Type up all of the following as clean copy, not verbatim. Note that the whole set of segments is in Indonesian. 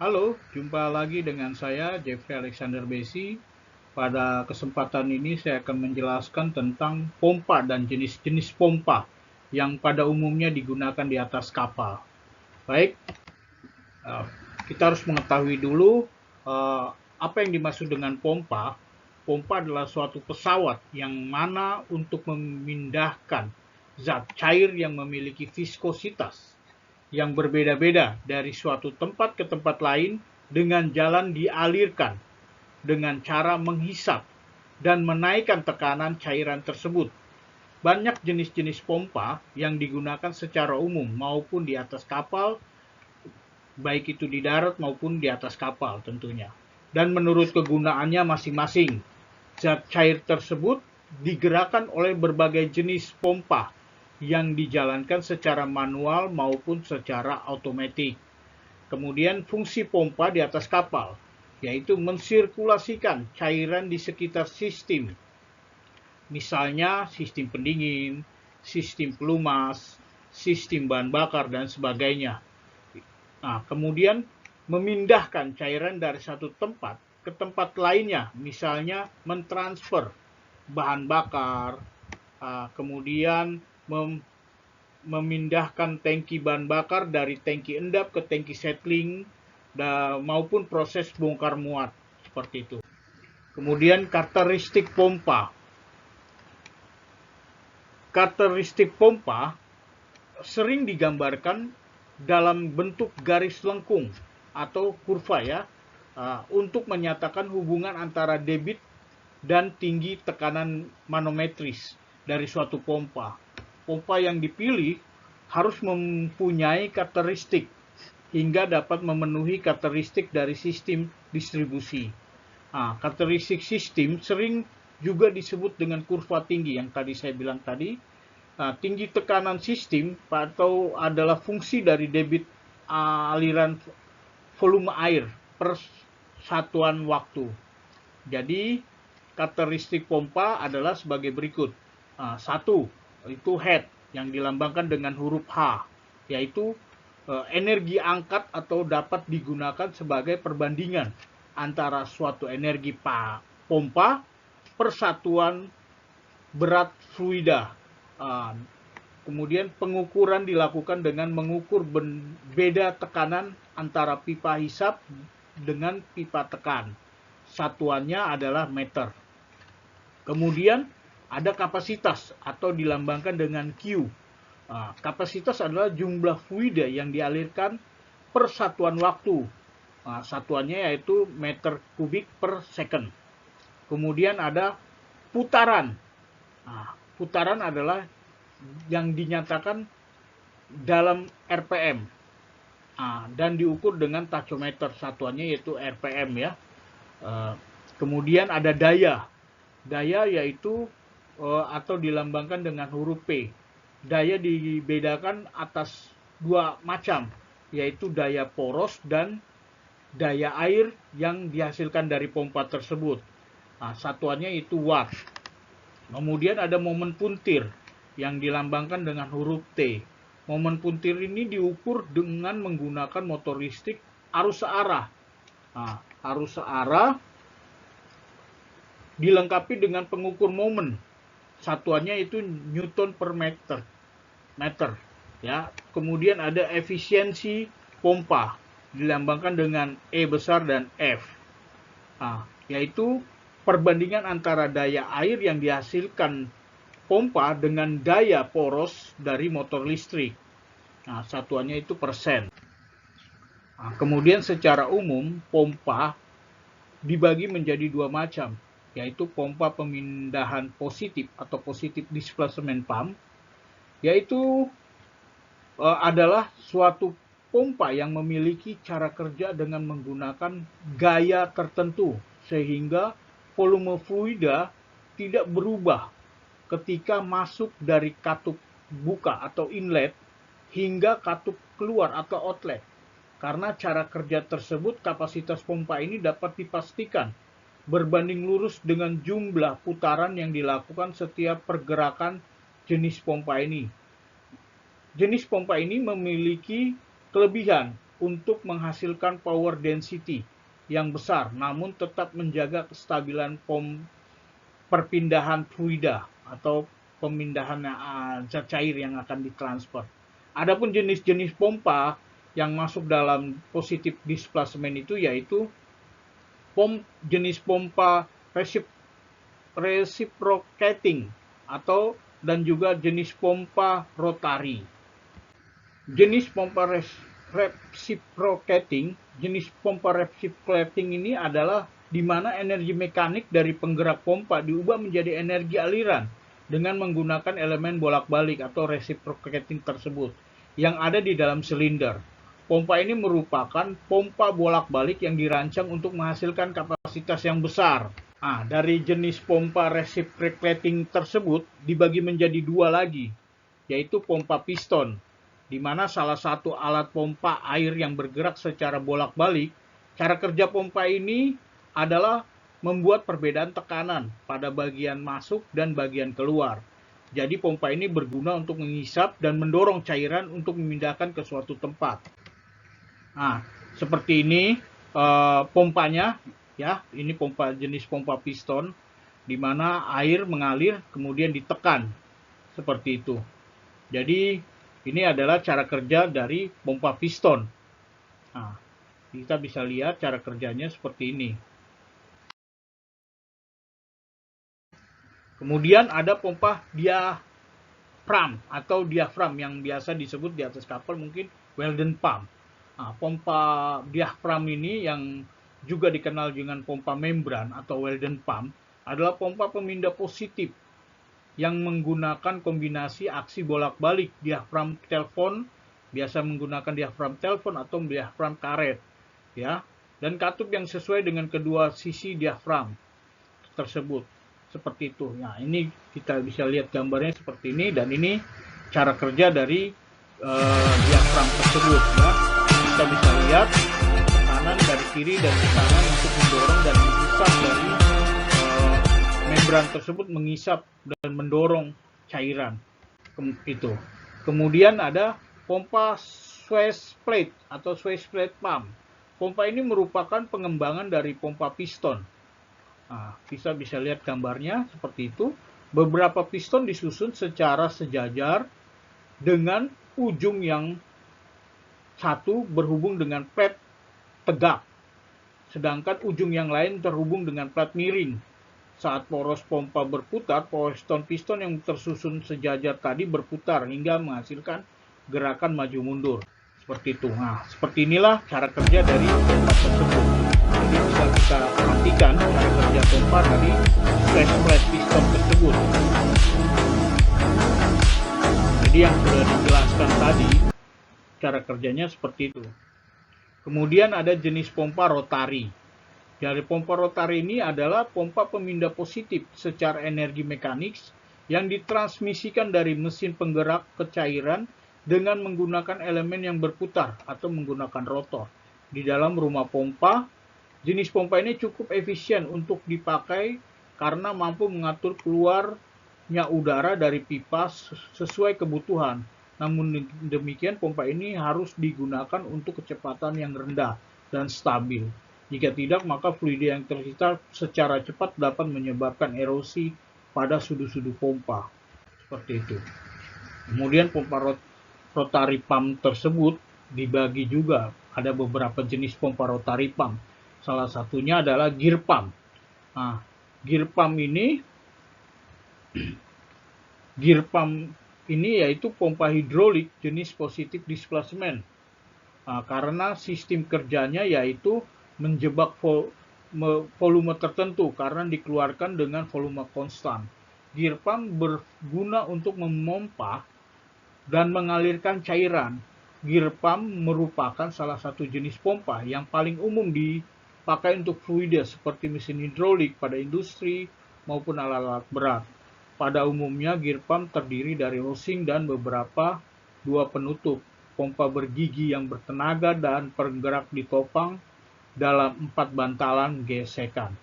Halo, jumpa lagi dengan saya Jeffrey Alexander Besi. Pada kesempatan ini saya akan menjelaskan tentang pompa dan jenis-jenis pompa yang pada umumnya digunakan di atas kapal. Baik, eh, kita harus mengetahui dulu eh, apa yang dimaksud dengan pompa. Pompa adalah suatu pesawat yang mana untuk memindahkan zat cair yang memiliki viskositas yang berbeda-beda dari suatu tempat ke tempat lain dengan jalan dialirkan dengan cara menghisap dan menaikkan tekanan cairan tersebut. Banyak jenis-jenis pompa yang digunakan secara umum maupun di atas kapal, baik itu di darat maupun di atas kapal tentunya. Dan menurut kegunaannya masing-masing, zat cair tersebut digerakkan oleh berbagai jenis pompa yang dijalankan secara manual maupun secara otomatis. Kemudian fungsi pompa di atas kapal, yaitu mensirkulasikan cairan di sekitar sistem. Misalnya sistem pendingin, sistem pelumas, sistem bahan bakar, dan sebagainya. Nah, kemudian memindahkan cairan dari satu tempat ke tempat lainnya, misalnya mentransfer bahan bakar, kemudian memindahkan tangki bahan bakar dari tangki endap ke tangki settling maupun proses bongkar muat seperti itu. Kemudian karakteristik pompa. Karakteristik pompa sering digambarkan dalam bentuk garis lengkung atau kurva ya, untuk menyatakan hubungan antara debit dan tinggi tekanan manometris dari suatu pompa. Pompa yang dipilih harus mempunyai karakteristik hingga dapat memenuhi karakteristik dari sistem distribusi. Nah, karakteristik sistem sering juga disebut dengan kurva tinggi yang tadi saya bilang tadi. Nah, tinggi tekanan sistem atau adalah fungsi dari debit aliran volume air per satuan waktu. Jadi, karakteristik pompa adalah sebagai berikut. Satu, itu head yang dilambangkan dengan huruf H, yaitu energi angkat atau dapat digunakan sebagai perbandingan antara suatu energi pompa per satuan berat fluida. Kemudian pengukuran dilakukan dengan mengukur beda tekanan antara pipa hisap dengan pipa tekan. Satuannya adalah meter. Kemudian ada kapasitas atau dilambangkan dengan Q. Kapasitas adalah jumlah fluida yang dialirkan per satuan waktu. Satuannya yaitu meter kubik per second. Kemudian ada putaran. Putaran adalah yang dinyatakan dalam RPM dan diukur dengan tachometer. Satuannya yaitu RPM ya. Kemudian ada daya. Daya yaitu atau dilambangkan dengan huruf P. Daya dibedakan atas dua macam, yaitu daya poros dan daya air yang dihasilkan dari pompa tersebut. Satuannya itu watt. Kemudian ada momen puntir yang dilambangkan dengan huruf T. Momen puntir ini diukur dengan menggunakan motor listrik arus searah. Arus searah dilengkapi dengan pengukur momen. Satuannya itu Newton per meter. Ya. Kemudian ada efisiensi pompa dilambangkan dengan E besar dan F. Yaitu perbandingan antara daya air yang dihasilkan pompa dengan daya poros dari motor listrik. Satuannya itu persen. Kemudian secara umum pompa dibagi menjadi dua macam, yaitu pompa pemindahan positif atau positif displacement pump, yaitu adalah suatu pompa yang memiliki cara kerja dengan menggunakan gaya tertentu sehingga volume fluida tidak berubah ketika masuk dari katup buka atau inlet hingga katup keluar atau outlet. Karena cara kerja tersebut, kapasitas pompa ini dapat dipastikan berbanding lurus dengan jumlah putaran yang dilakukan setiap pergerakan jenis pompa ini. Jenis pompa ini memiliki kelebihan untuk menghasilkan power density yang besar, namun tetap menjaga kestabilan perpindahan fluida atau pemindahan zat cair yang akan ditransfer. Adapun jenis-jenis pompa yang masuk dalam positive displacement itu yaitu jenis pompa reciprocating dan juga jenis pompa rotary. Jenis pompa reciprocating ini adalah di mana energi mekanik dari penggerak pompa diubah menjadi energi aliran dengan menggunakan elemen bolak-balik atau reciprocating tersebut yang ada di dalam silinder. Pompa ini merupakan pompa bolak-balik yang dirancang untuk menghasilkan kapasitas yang besar. Dari jenis pompa reciprocating tersebut dibagi menjadi dua lagi, yaitu pompa piston, di mana salah satu alat pompa air yang bergerak secara bolak-balik. Cara kerja pompa ini adalah membuat perbedaan tekanan pada bagian masuk dan bagian keluar. Jadi pompa ini berguna untuk mengisap dan mendorong cairan untuk memindahkan ke suatu tempat. Seperti ini pompanya, ya. Ini jenis pompa piston, di mana air mengalir kemudian ditekan seperti itu. Jadi ini adalah cara kerja dari pompa piston. Kita bisa lihat cara kerjanya seperti ini. Kemudian ada pompa diaphragm atau diafram yang biasa disebut di atas kapal mungkin Weldon pump. Pompa diaphragm ini yang juga dikenal dengan pompa membran atau Weldon pump adalah pompa pemindah positif yang menggunakan kombinasi aksi bolak-balik diafram telepon, biasa menggunakan diafram telepon atau diafram karet, ya, dan katup yang sesuai dengan kedua sisi diafram tersebut, seperti itu. Nah, ini kita bisa lihat gambarnya seperti ini, dan ini cara kerja dari diafram tersebut, ya. Kita bisa lihat kanan dari kiri dan ke kanan untuk mendorong dan menghisap dari membran tersebut, mengisap dan mendorong cairan itu. Kemudian ada pompa switch plate atau switch plate pump. Pompa ini merupakan pengembangan dari pompa piston. Kita bisa lihat gambarnya seperti itu. Beberapa piston disusun secara sejajar dengan ujung yang satu berhubung dengan plat tegak, sedangkan ujung yang lain terhubung dengan plat miring. Saat poros pompa berputar, piston yang tersusun sejajar tadi berputar hingga menghasilkan gerakan maju mundur. Seperti itu. Seperti inilah cara kerja dari pompa tersebut. Jadi bisa kita perhatikan cara kerja pompa dari switch plate piston tersebut. Jadi yang sudah dijelaskan tadi, cara kerjanya seperti itu. Kemudian ada jenis pompa rotary. Dari pompa rotary ini adalah pompa pemindah positif secara energi mekanik yang ditransmisikan dari mesin penggerak ke cairan dengan menggunakan elemen yang berputar atau menggunakan rotor. Di dalam rumah pompa, jenis pompa ini cukup efisien untuk dipakai karena mampu mengatur keluarnya udara dari pipa sesuai kebutuhan. Namun demikian, pompa ini harus digunakan untuk kecepatan yang rendah dan stabil. Jika tidak, maka fluida yang tersisa secara cepat dapat menyebabkan erosi pada sudut-sudut pompa. Seperti itu. Kemudian pompa rotary pump tersebut dibagi juga. Ada beberapa jenis pompa rotary pump. Salah satunya adalah gear pump. Gear pump ini yaitu pompa hidrolik jenis positive displacement. Karena sistem kerjanya yaitu menjebak volume tertentu karena dikeluarkan dengan volume konstan. Gear pump berguna untuk memompa dan mengalirkan cairan. Gear pump merupakan salah satu jenis pompa yang paling umum dipakai untuk fluida seperti mesin hidrolik pada industri maupun alat-alat berat. Pada umumnya, gear pump terdiri dari housing dan beberapa dua penutup. Pompa bergigi yang bertenaga dan penggerak ditopang dalam 4 bantalan gesekan.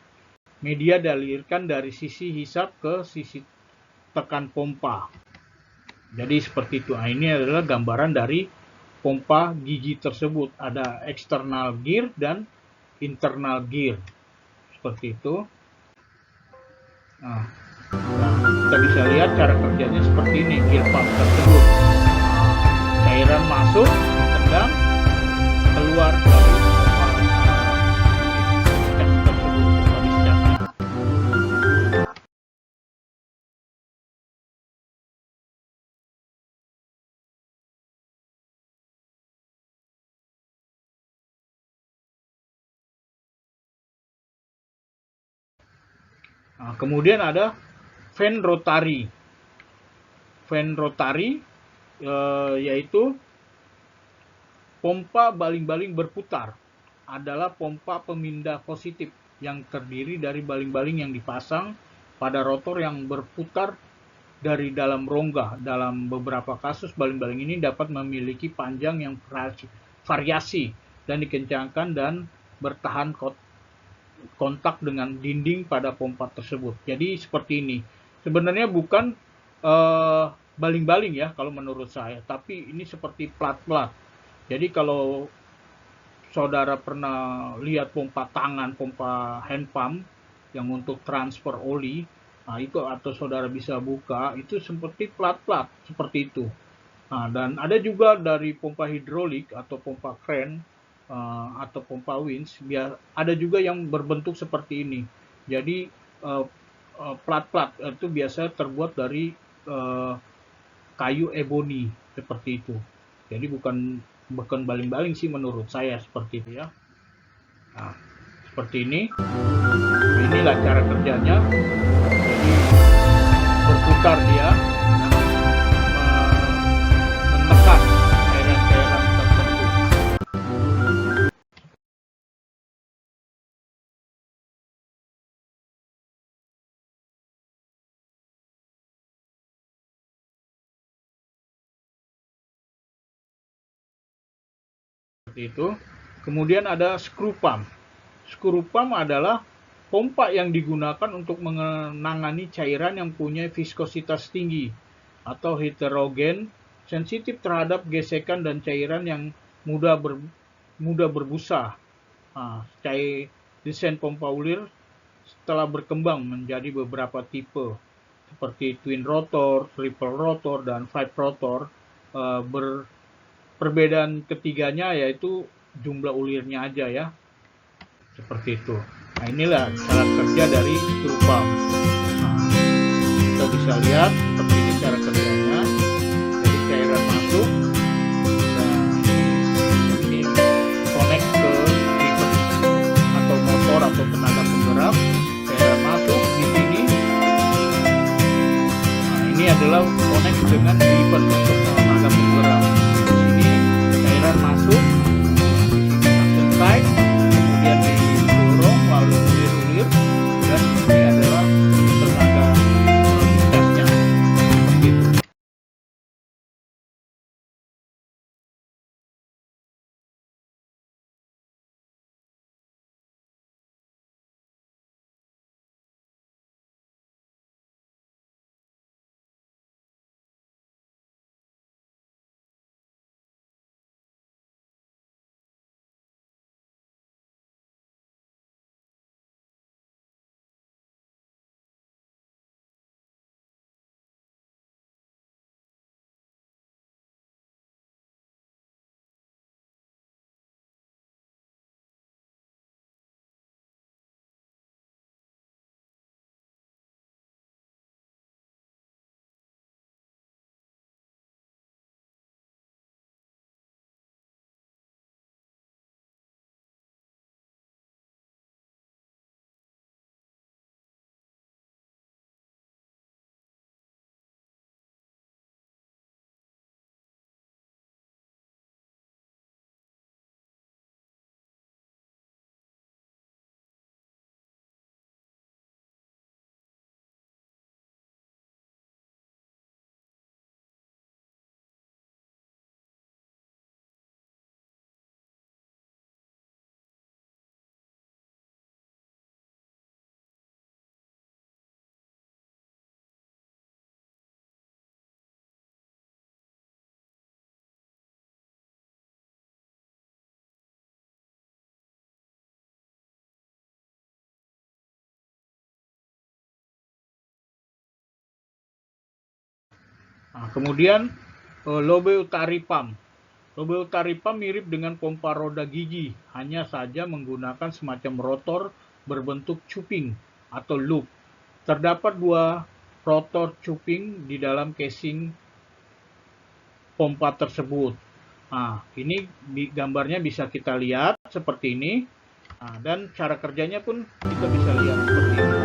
Media dialirkan dari sisi hisap ke sisi tekan pompa. Jadi seperti itu. Ini adalah gambaran dari pompa gigi tersebut. Ada external gear dan internal gear. Seperti itu. Nah, kita bisa lihat cara kerjanya seperti ini, gear pump tersebut. Cairan masuk, ditendang, keluar dari tes tersebut, dari stepnya. Nah, kemudian ada fan rotary. Fan rotary yaitu pompa baling-baling berputar. Adalah pompa pemindah positif yang terdiri dari baling-baling yang dipasang pada rotor yang berputar dari dalam rongga. Dalam beberapa kasus baling-baling ini dapat memiliki panjang yang variasi dan dikencangkan dan bertahan kontak dengan dinding pada pompa tersebut. Jadi seperti ini. Sebenarnya bukan baling-baling ya kalau menurut saya, tapi ini seperti plat-plat. Jadi kalau saudara pernah lihat pompa tangan, pompa hand pump yang untuk transfer oli, nah itu atau saudara bisa buka, itu seperti plat-plat seperti itu. Nah, dan ada juga dari pompa hidrolik atau pompa kran atau pompa winch, ada juga yang berbentuk seperti ini. Jadi plat-plat itu biasa terbuat dari kayu ebony seperti itu. Jadi bukan baling-baling sih menurut saya, seperti itu ya. Nah, seperti ini. Inilah cara kerjanya. Jadi berputar dia dan menekan cairan-cairan tertentu. Seperti itu. Kemudian ada screw pump. Screw pump adalah pompa yang digunakan untuk menangani cairan yang punya viskositas tinggi atau heterogen, sensitif terhadap gesekan dan cairan yang mudah berbusa. Nah, desain pompa ulir setelah berkembang menjadi beberapa tipe seperti twin rotor, triple rotor, dan five rotor. Perbedaan ketiganya yaitu jumlah ulirnya aja ya, seperti itu. Nah, inilah cara kerja dari screw pump. Nah, kita bisa lihat seperti ini cara kerjanya. Jadi cairan masuk dan ini connect ke rivet atau motor atau tenaga penggerak. Cairan masuk di sini. Nah, ini adalah connect dengan rivet atau tenaga penggerak. Di sini cairan masuk, di sini tight, kemudian didorong lalu ulir-ulir, dan ini adalah Nah, kemudian Lobe Utari Pump. Lobe Utari Pump mirip dengan pompa roda gigi, hanya saja menggunakan semacam rotor berbentuk cuping atau loop. Terdapat dua rotor cuping di dalam casing pompa tersebut. Nah, ini gambarnya bisa kita lihat seperti ini. Nah, dan cara kerjanya pun kita bisa lihat seperti ini.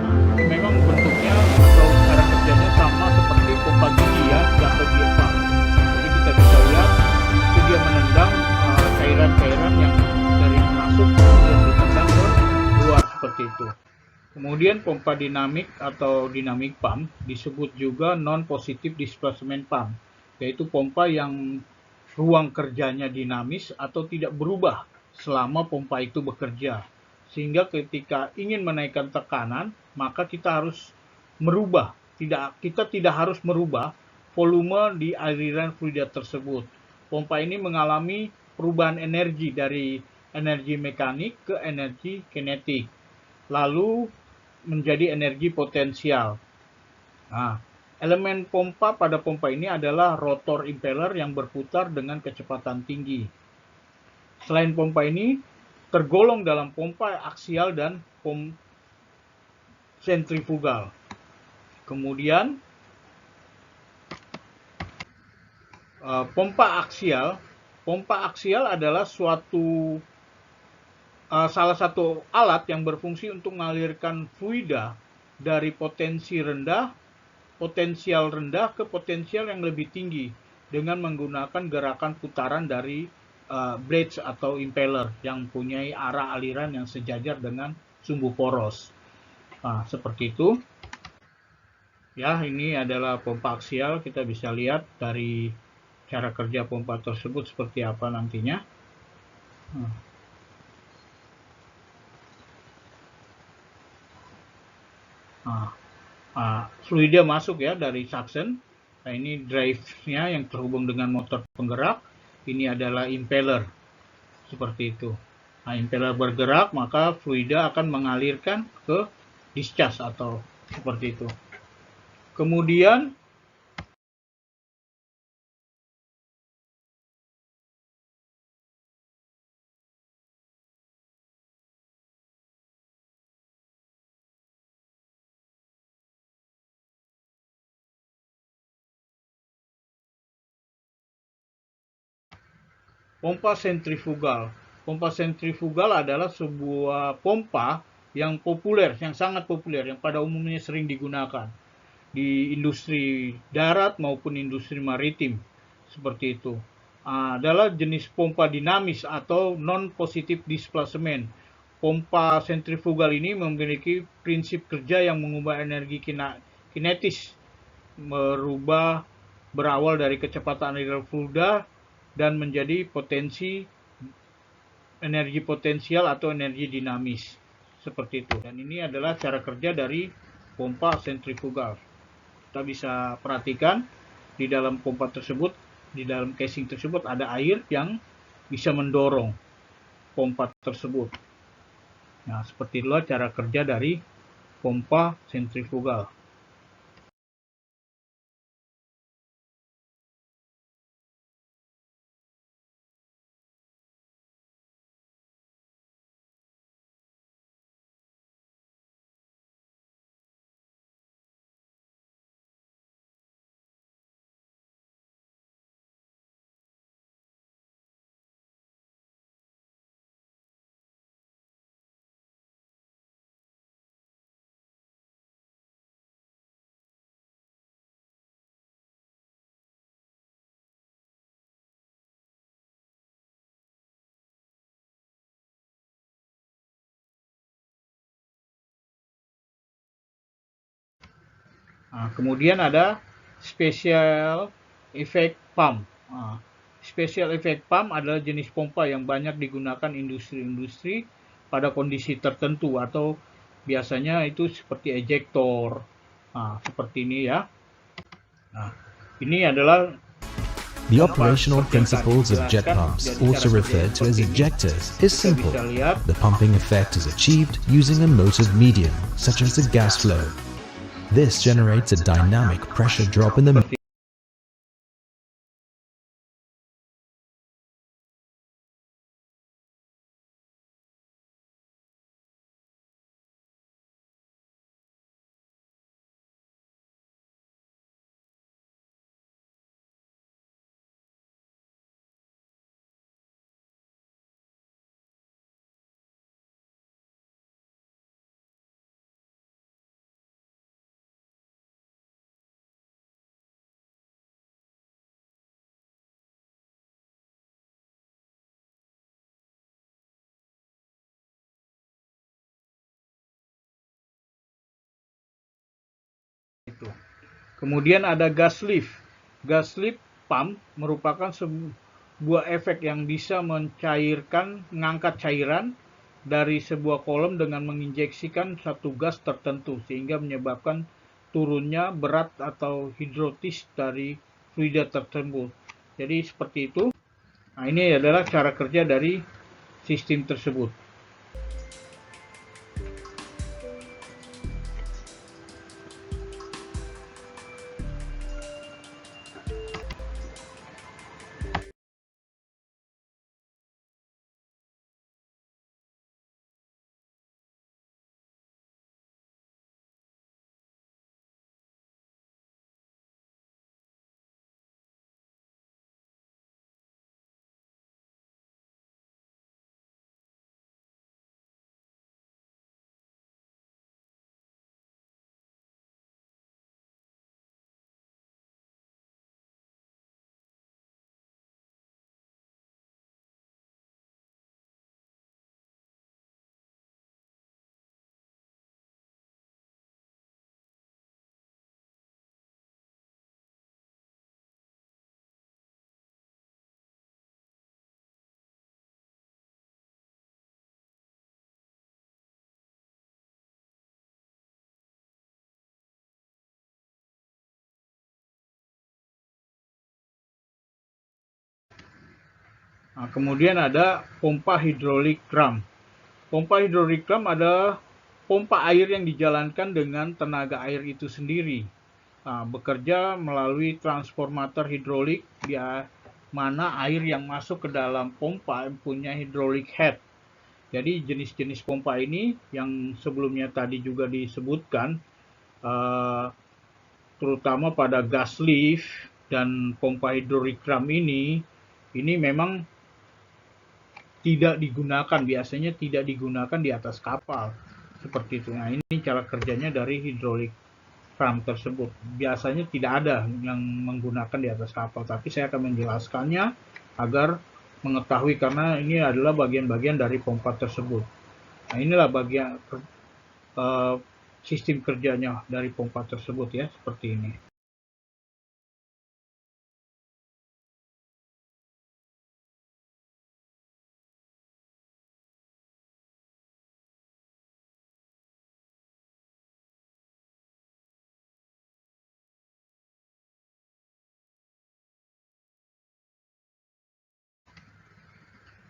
Nah, memang bentuknya atau cara kerjanya sama seperti pompa gigi ya, atau gear pump. Jadi kita bisa lihat itu dia menendang cairan-cairan yang dari masuk kemudian ditendang ke luar seperti itu. Kemudian pompa dinamik atau dynamic pump disebut juga non-positive displacement pump, yaitu pompa yang ruang kerjanya dinamis atau tidak berubah selama pompa itu bekerja. Sehingga ketika ingin menaikkan tekanan, maka kita harus merubah. Kita tidak harus merubah volume di aliran fluida tersebut. Pompa ini mengalami perubahan energi dari energi mekanik ke energi kinetik, lalu menjadi energi potensial. Nah, elemen pompa pada pompa ini adalah rotor impeller yang berputar dengan kecepatan tinggi. Selain pompa ini, tergolong dalam pompa aksial dan pompa sentrifugal. Kemudian, pompa aksial adalah salah satu alat yang berfungsi untuk mengalirkan fluida dari potensial rendah ke potensial yang lebih tinggi dengan menggunakan gerakan putaran dari blades atau impeller yang mempunyai arah aliran yang sejajar dengan sumbu poros. Nah, seperti itu. Ya, ini adalah pompa aksial. Kita bisa lihat dari cara kerja pompa tersebut seperti apa nantinya. Fluida masuk ya dari suction. Nah, ini drive-nya yang terhubung dengan motor penggerak. Ini adalah impeller, seperti itu. Nah, impeller bergerak, maka fluida akan mengalirkan ke discharge atau seperti itu. Kemudian pompa sentrifugal. Pompa sentrifugal adalah sebuah pompa yang populer, yang sangat populer, yang pada umumnya sering digunakan di industri darat maupun industri maritim, seperti itu. Adalah jenis pompa dinamis atau non-positive displacement. Pompa sentrifugal ini memiliki prinsip kerja yang mengubah energi kinetis, berawal dari kecepatan aliran fluida dan menjadi energi potensial atau energi dinamis, seperti itu. Dan ini adalah cara kerja dari pompa sentrifugal. Kita bisa perhatikan di dalam pompa tersebut, di dalam casing tersebut ada air yang bisa mendorong pompa tersebut. Nah, seperti itulah cara kerja dari pompa sentrifugal. Nah, kemudian ada special effect pump. Special effect pump adalah jenis pompa yang banyak digunakan industri-industri pada kondisi tertentu atau biasanya itu seperti ejector. Nah, seperti ini ya. Nah, ini adalah The operational principles of jet pumps, also referred to as ejectors, is simple. The pumping effect is achieved using a motive medium, such as the gas flow. This generates a dynamic pressure drop in the Kemudian ada gas lift. Gas lift pump merupakan sebuah efek yang bisa mengangkat cairan dari sebuah kolom dengan menginjeksikan satu gas tertentu sehingga menyebabkan turunnya berat atau hidrotis dari fluida tersebut. Jadi seperti itu. Nah, ini adalah cara kerja dari sistem tersebut. Nah, kemudian ada pompa hidrolik drum. Pompa hidrolik drum adalah pompa air yang dijalankan dengan tenaga air itu sendiri. Nah, bekerja melalui transformator hidrolik di mana air yang masuk ke dalam pompa punya hidrolik head. Jadi jenis-jenis pompa ini yang sebelumnya tadi juga disebutkan, terutama pada gas lift dan pompa hidrolik drum ini memang tidak digunakan, biasanya tidak digunakan di atas kapal seperti itu. Nah, ini cara kerjanya dari hidrolik drum tersebut. Biasanya tidak ada yang menggunakan di atas kapal, tapi saya akan menjelaskannya agar mengetahui karena ini adalah bagian-bagian dari pompa tersebut. Nah, inilah bagian sistem kerjanya dari pompa tersebut ya, seperti ini.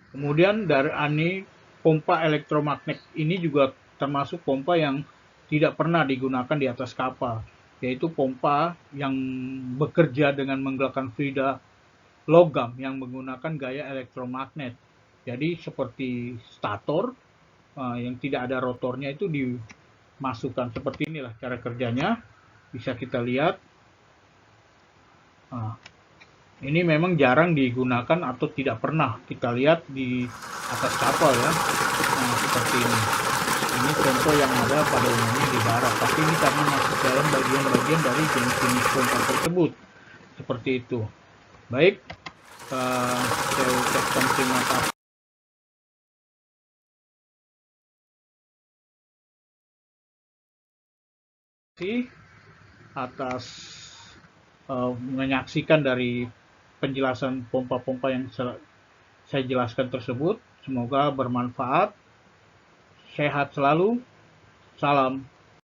Kemudian dari pompa elektromagnet ini juga termasuk pompa yang tidak pernah digunakan di atas kapal, yaitu pompa yang bekerja dengan menggerakkan fluida logam yang menggunakan gaya elektromagnet. Jadi seperti stator yang tidak ada rotornya itu dimasukkan seperti inilah cara kerjanya. Bisa kita lihat. Ini memang jarang digunakan atau tidak pernah kita lihat di atas kapal ya. Nah, seperti ini. Ini contoh yang ada pada umumnya di darat, tapi ini karena masuk dalam bagian-bagian dari jenis-jenis pompa tersebut. Seperti itu. Baik, saya ucapkan terima kasih atas menyaksikan dari penjelasan pompa-pompa yang saya jelaskan tersebut. Semoga bermanfaat. Sehat selalu. Salam.